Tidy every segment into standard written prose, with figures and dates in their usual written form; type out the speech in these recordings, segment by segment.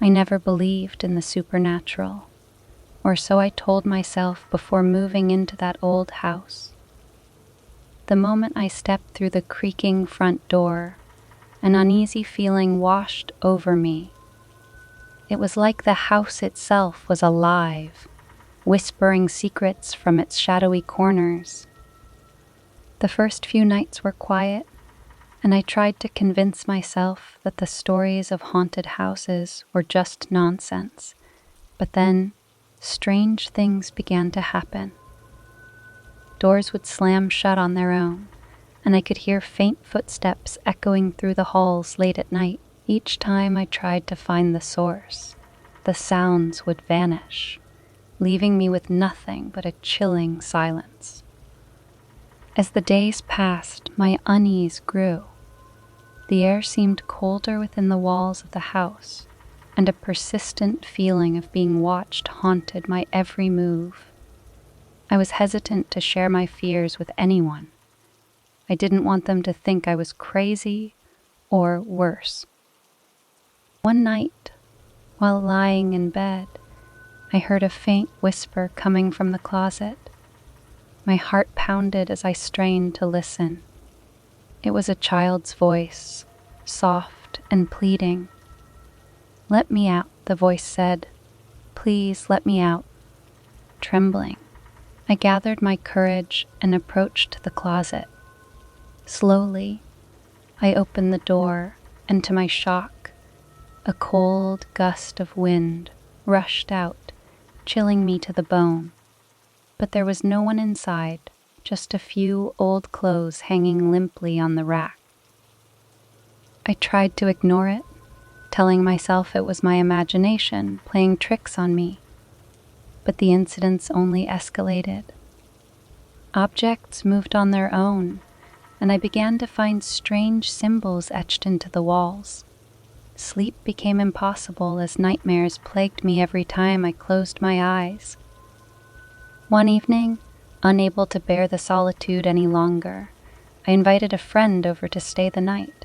I never believed in the supernatural, or so I told myself before moving into that old house. The moment I stepped through the creaking front door, an uneasy feeling washed over me. It was like the house itself was alive, whispering secrets from its shadowy corners. The first few nights were quiet, and I tried to convince myself that the stories of haunted houses were just nonsense. But then, strange things began to happen. Doors would slam shut on their own, and I could hear faint footsteps echoing through the halls late at night. Each time I tried to find the source, the sounds would vanish, leaving me with nothing but a chilling silence. As the days passed, my unease grew. The air seemed colder within the walls of the house, and a persistent feeling of being watched haunted my every move. I was hesitant to share my fears with anyone. I didn't want them to think I was crazy or worse. One night, while lying in bed, I heard a faint whisper coming from the closet. My heart pounded as I strained to listen. It was a child's voice, soft and pleading. "Let me out," the voice said. "Please let me out." Trembling, I gathered my courage and approached the closet. Slowly, I opened the door, and to my shock, a cold gust of wind rushed out, chilling me to the bone. But there was no one inside, just a few old clothes hanging limply on the rack. I tried to ignore it, telling myself it was my imagination playing tricks on me. But the incidents only escalated. Objects moved on their own, and I began to find strange symbols etched into the walls. Sleep became impossible as nightmares plagued me every time I closed my eyes. One evening, unable to bear the solitude any longer, I invited a friend over to stay the night.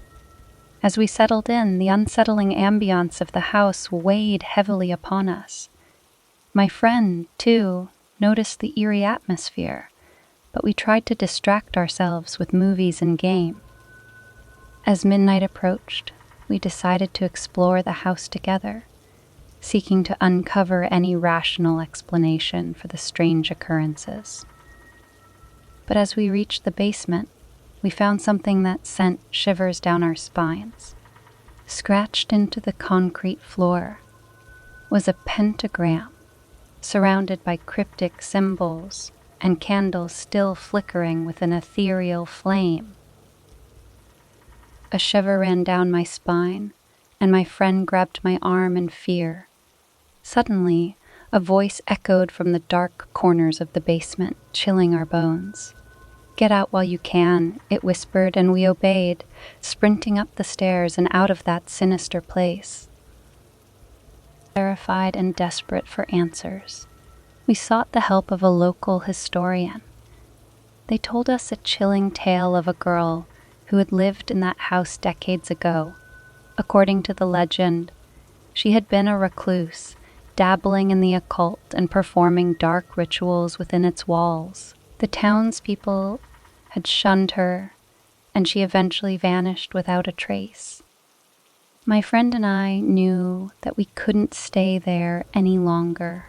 As we settled in, the unsettling ambiance of the house weighed heavily upon us. My friend, too, noticed the eerie atmosphere, but we tried to distract ourselves with movies and game. As midnight approached, we decided to explore the house together, seeking to uncover any rational explanation for the strange occurrences. But as we reached the basement, we found something that sent shivers down our spines. Scratched into the concrete floor was a pentagram, surrounded by cryptic symbols and candles still flickering with an ethereal flame. A shiver ran down my spine, and my friend grabbed my arm in fear. Suddenly, a voice echoed from the dark corners of the basement, chilling our bones. "Get out while you can," it whispered, and we obeyed, sprinting up the stairs and out of that sinister place. Terrified and desperate for answers, we sought the help of a local historian. They told us a chilling tale of a girl who had lived in that house decades ago. According to the legend, she had been a recluse, dabbling in the occult and performing dark rituals within its walls. The townspeople had shunned her, and she eventually vanished without a trace. My friend and I knew that we couldn't stay there any longer.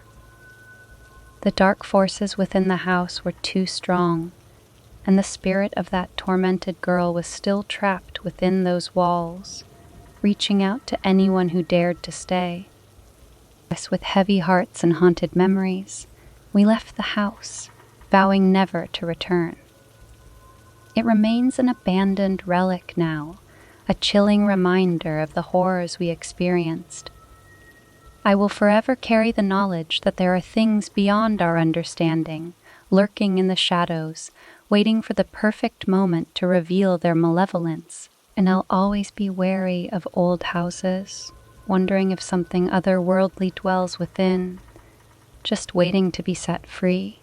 The dark forces within the house were too strong, and the spirit of that tormented girl was still trapped within those walls, reaching out to anyone who dared to stay. With heavy hearts and haunted memories, we left the house, vowing never to return. It remains an abandoned relic now, a chilling reminder of the horrors we experienced. I will forever carry the knowledge that there are things beyond our understanding, lurking in the shadows, waiting for the perfect moment to reveal their malevolence. And I'll always be wary of old houses, wondering if something otherworldly dwells within, just waiting to be set free.